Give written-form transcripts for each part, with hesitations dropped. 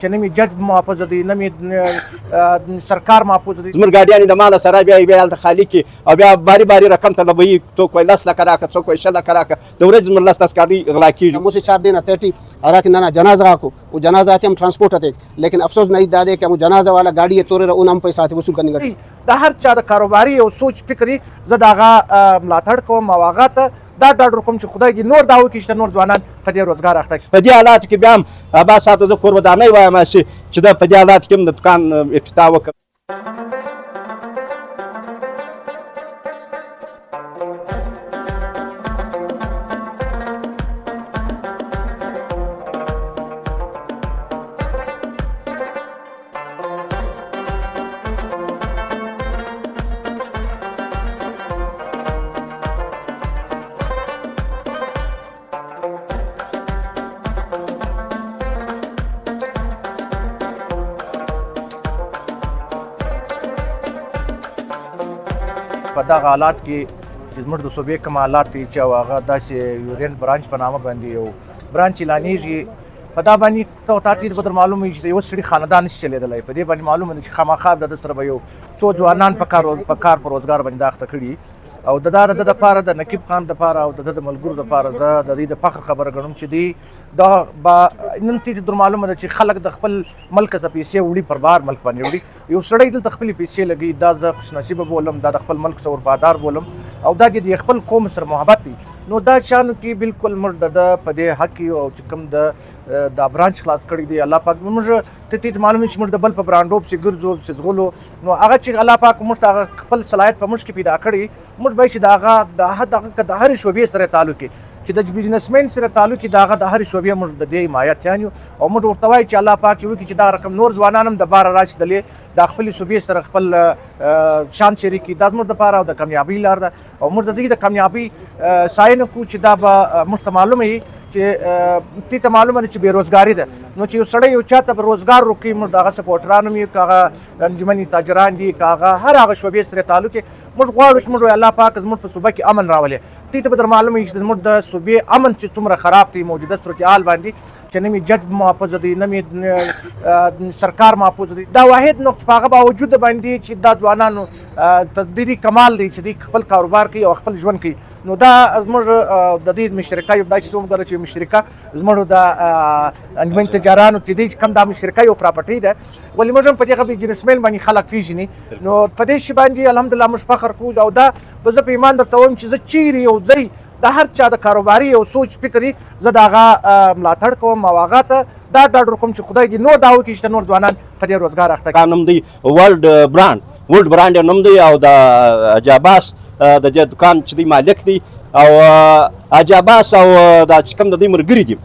چې نه مې جج محافظ دی نه مې سرکار محافظ دی. زموږ ګاډیانې د ماله سره بیا هلته خالي کړي او بیا باري باري رقم ته لبوي، څوک وایي 10 لکه راکړه، څوک وایي 6 لکه راکړه، د ورځې زموږ 10 गाड़ी غلا کېږي. मुझसे 4 दिन 30 अरा कि ना जनाजा को वो जनाजा आते हम ट्रांसपोर्ट आते, लेकिन अफसोस नहीं दादे कि हम जनाजा वाला गाड़ी है तोरे उन हम पैसा आते वसूल करने गए. د هر چا د کاروباري او سوچ فکري زه د هغه ملاتړ کوم او هغه ته دا ډاډ کوم چې خدای دې نور دا وکړي چې نور ځوانان په دې روزګار اخته کړي. په دې حالاتو کې بیا هم عباس صاحب ته زه قربانۍ وایم چې دا په دې حالاتو کې هم د دوکان افتتاح وکړم. په دغه حالات کې چې زموږ د صوبې کوم حالات دي چې هغه داسې یورین برانچ په نامه باندې یو برانچ اعلانېږي، په دا باندې تا ته به در معلوم وي چې د یوه سړي خاندان نشي چلېدلی. په دې باندې معلومه ده چې خامخا د ده سره به یو څو ځوانان په کار په روزګار باندې اخته کړي او د ده دپاره د نقیب خان دپاره او د ده د ملګرو دپاره زه د دې د فخر خبره ګڼم چې دوی دا به نن ته در معلومه ده چې خلک د خپل ملک څخه پیسې وړي پر بار ملک باندې وړي. یو سړی دلته خپلې پیسې لګوي، دا زه خوشنصیبه بولم، دا د خپل ملک سره وفادار بولم او دا د خپل قوم سره محبت دی. نو دا شانو کې بالکل موږ د په دې حق یو او چې کوم دا برانچ خلاص کړی دی الله پاک موږ ته معلومه چې موږ د بل په برانډو پسې ګرځو پسې ځغلو، نو هغه چې الله پاک موږ ته خپل صلاحیت په موږ کې پیدا کړی، موږ باید چې د هغه د هرې شعبې سره تعلق کې چې د بزنسمین سره تعلق کې د هغه د هرې شعبې موږ د دې حمایتیان یو او موږ ورته وایو چې الله پاک وکړي چې دا رقم نور ځوانان هم د باره راشي د خپلې صوبې سره خپل شان شریک کړي. دا زموږ دپاره او د کامیابۍ لار ده او موږ د دې د کامیابۍ ستاینه کوو چې دا به موږ ته معلومه وي چې دې ته معلومه ده چې بېروزګاري ده، نو چې یو سړی یو چا ته به روزګار ورکوي موږ د هغه سپورټران هم یو، که هغه انجمني تاجران دي، که هغه هر هغه شعبې سره تعلق یې موږ غواړو چې موږ الله پاک زموږ په صوبه کې امن راولي. دې ته به در معلومه وي چې زموږ د صوبې امن چې څومره خراب دی موجوده صورتحال باندې چې نه مې جج محافظ دی نه مې سرکار محافظ دی. دا واحد نقطه په هغه باوجود باندې چې دا ځوانانو تدبیري کمال دی چې دوی خپل کاروبار کوي او خپل ژوند کوي، نو دا زموږ د دې مشترکه یو داسې وګوره چې مشترکه زموږ د انجمن تجارانو چې دوی کوم دا مشترکه یو پراپرټي ده، ولې موږ هم په دغه بزنسمین باندې خلک پیژني، نو په دې شي باندې الحمدلله موږ فخر کوو او دا به زه په ایمان درته وایم چې زه چیرې یو ځای د هر چا د کاروباري او سوچ فکري زه د هغه ملاتړ کوم او هغه ته دا ډاډ ورکوم چې خدای دې نور دا وکړي چې نور ځوانان په دې روزګار اخته کړي. نوم دی ورلد برانډ نوم دی او د حاجي عباس د دې دوکان چې دی مالک دی او حاجي عباس او دا چې کوم د دې ملګري دي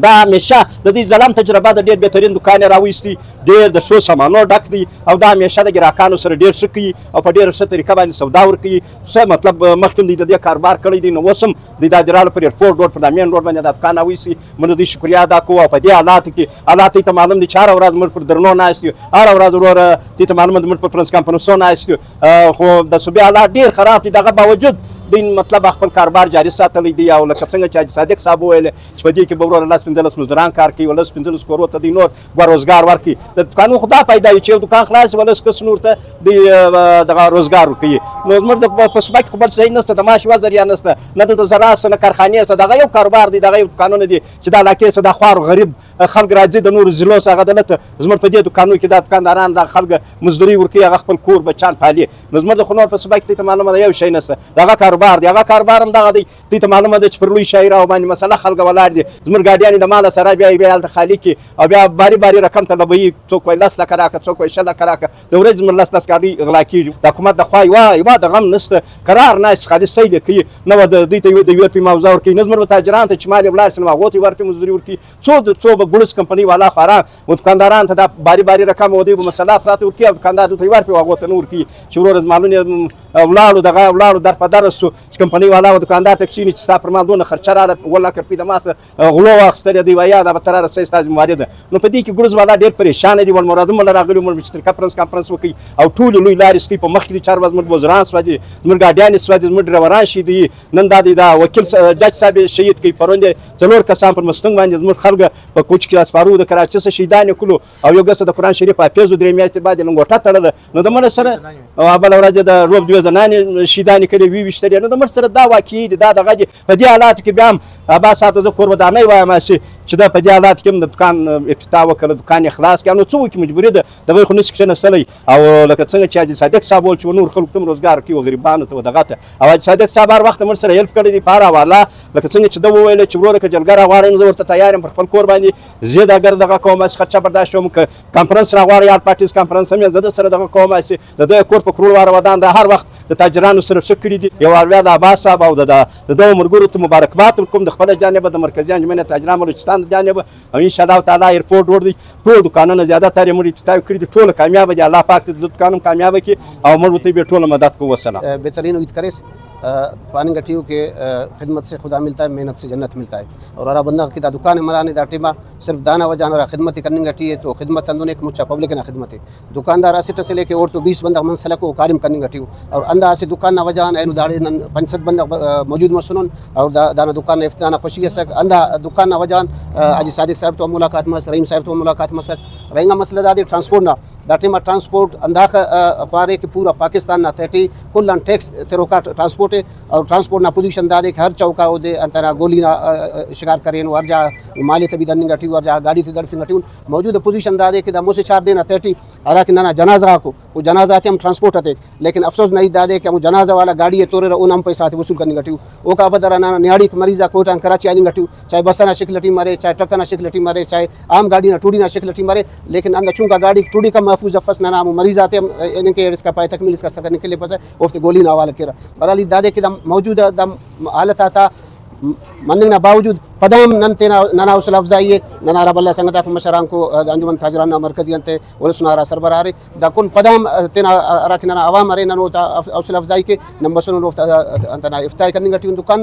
دا همیشه د دې ځلان تجربه د ډېر بهترین دوکان یې راویستي، ډېر د ښو سامانو ډک دی او دا همیشه د ګراهکانو سره ډېر ښه کوي او په ډېره ښه طریقه باندې سودا ورکوي. ښه مطلب مخکې د دې کاروبار کړی دی، نو اوس هم د دادرالو پر ایرپورټ روډ پر دا مین روډ باندې دا دوکان راویستي. موږ د دې شکریا ادا کوو او په دې حالاتو کې الله ته معلوم دی چې هره ورځ موږ پر درنو ناست یو، هره ورځ وروره ته معلومه ده موږ پر پرنس کمپنسو ناست یو، خو د صوبې حالات ډېر خراب دي. دغه باوجود دوی مطلب خپل کاروبار جاري ساتلی دی او لکه څنګه چې حاجي صادق صاحب وویل چې په دې کې به وروره 15 مزدوران کار کوي، 15 کورو ته دوی نور روزګار ورکوي. د دوکانونو خو دا پیدا وي چې یو دوکان خلاص 15 نور ته دوی دغه روزګار ورکوي. نو زموږ په صوبه کې خو بل ځای نشته، د معاش یوه ذریعه نشته، نه دلته زراعت نه کارخانې شته، دغه یو کاروبار دی، دغه یو دوکانونه دي چې دا علاقې څخه د خوار غریب خلک راځي د نورو ضلعو څخه دلته زموږ په دې دوکانونو کې دا دوکانداران دا خلک مزدوري ورکوي، هغه خپل کور بچان پالي. نو زموږ خو نور په صوبه کې ته معلومه ده یو شی نشته، دغه کاروبار دی، هغه کاروبار هم دغه دی. دوی ته معلومه ده چې پر لوی شاعرانو باندې مسله خلک ولاړ دي، زموږ ګاډیانې د ماله سره بیا هلته خالي کړي او بیا باري باري رقم ته لبوي، څوک وایي 10 لکه راکړه، څوک وایي 6 لکه راکړه، د ورځې زموږ 10 ګاډۍ غلا کېږي. د حکومت د خوا یوه د غم نشته، قرار ناست خالي سیل یې کوي، نه به دوی ته د یوه روپۍ معاوضه ورکوي، نه زموږ تاجرانو ته چې مال یې ولاړ شي نو هغو ته یې ورپۍ مزدوري ورکوي. څو به ګوړس کمپنۍ والا خواران و دوکاندارانو ته دا باري باري رقم و دوی به مسله پراته ورکوي او دوکاندار دلته یې ورپۍ هغو ته نه ورکوي چې وروره مالونه یې ولاړو دغه ولاړو در په دره سو تاسو چې کمپنۍ والا او دکاندار ته کښېني چې ستا پر ما دونه خرچه راغله 1,00,000 روپۍ د ما څخه غلو واخیستلې دی وایي دا به ته را رسوي ستا ذمهواري ده. نو په دې کې ګروز والا ډېر پریشانه دي ولمرادم له راغلي ومر چې کانفرنس وکړي او ټولې لوی لارې ستې په مخ کې دي چار ورځ زموږ وزران سوځي زموږ ګاډیانې سوځي زموږ ډریوران شهیدوي نن دا دی دا وکیل جج صاحب شهید کوي پرون دی 4 کسان پر مستنګ باندې زموږ خلک په کوچ کې اسپارو د کراچۍ څخه شهیدان کړو او یو ګس د قرآن شریف حافظ درې میاشتې بعد لنګوټه تړله نو د مړه سره او بله ورځ د روب دوه زنانې شهیدانې کړې وي ویشتلې نو د مړه سره دا واقعي دي دا دغه دي په دې حالاتو کې بیا هم عباس صاحب ته زه کور ودانۍ وایم چې دا په دې حالاتو کې هم د دکان افتتاح وکړه دکان یې خلاص کړه نو څه وکړي مجبوري ده دغه خو نشي کښېنستلی او لکه څنګه چې حاجي صادق صاحب وویل چې نور خلکو ته هم روزګار کوي او غریبانو ته دغه ته او حاجي صادق صاحب هر وخت مړ سره هیلپ کړی دی په هر حواله لکه څنګه چې ده وویل چې وروره که جلګه راغواړئ زه ورته تیار یم پر خپل کور باندې زه اگر دغه کوم چې خرچه برداشت کوم که کانفرنس راغواړي یار پارټیز کانفرنس هم زه د سره دغه کوم چې د دې کور په کروڑ واره ودان د هر وخت د تاجرانو سره ښه کړي دي یو وار بیا د عباس صاحب او د دغه ملګرو ته مبارکباد ورکوم د خپله جانبه د مرکزي انجمن تاجران بلوچستان د جانبه او انشاءالله تعالی ایرپورټ ور دی ټول دکانونه زیاتره یې موږ افتتاح کړي دي ټول کامیابه دي الله پاک دې د دکان هم کامیابه کړي او موږ ورته به ټول مدد کوو والسلام बेहतरीन उम्मीद करे पानी गटियों के खिदमत से खुदा मिलता है मेहनत से जन्नत मिलता है और अरा बंदा की दुकान मराने दा टीमा सिर्फ दाना वजाना खिदमत करनी गटी है तो खिदमत अंदर एक मुच्चा पब्लिक ना खिदमत है दुकानदार असिट से लेके और तो 20 बंदा मनसला को कारिम करनी गटी और अंदा से दुकान ना वजान एनु दाड़े 500 बंदा मौजूद मसनून और दाना दुकान इफ्ताना खुशी सक अंदा दुकान ना वजान आज सादिक साहब तो मुलाकात मस रहीम साहब तो मुलाकात मसक रहेंगा मसला दादी ट्रांसपोर्ट ना दाटिमा ट्रांसपोर्ट अंदाख अखबारे के पूरा पाकिस्तान ना 30 कुल टैक्स तेरोका ट्रांसपोर्ट है और ट्रांसपोर्ट ना पोजीशन दादे हर चौका उदे अंतरा गोली ना शिकार करें वर जा माली तबी दन गटी वर जा गाड़ी थे दड़फिंग गटी मौजूद पोजीशन दादे के दमो से 4 दिन 30 अरा कि ना जनाजा को वो जनाजा थे हम ट्रांसपोर्ट थे लेकिन अफसोस नहीं दादे कि हम जनाजा वाला गाड़ी तोरे उन हम पैसा थे वसूल करनी गटी वो का बदरा ना न्याड़ी मरीजा कोटा कराची आनी गटी चाहे बस ना शिकलटी मारे चाहे ट्रक ना शिकलटी मारे चाहे आम गाड़ी ना टूडी ना शिकलटी मारे लेकिन अंदर चूंका गाड़ी टूडी का महफूज अफस ना नाम मरीज आते हम इनके इसका पाए तकमील इसका सर करने के लिए पसा उफ्त गोली ना वाला केरा बराली दादे के दम मौजूद दम हालत आता मनने ना बावजूद पदम नंतेना नना उसल अफजाई नना रबल्ला संगता को मशरान को अंजुमन ताजराना मरकजी अंते वलसुनारा सरबरारे दकुन पदम तेना राखना आवाम अरे ननो उसल अफजाई के नंबर सुनो अंतना इफ्ताई करनी गटी दुकान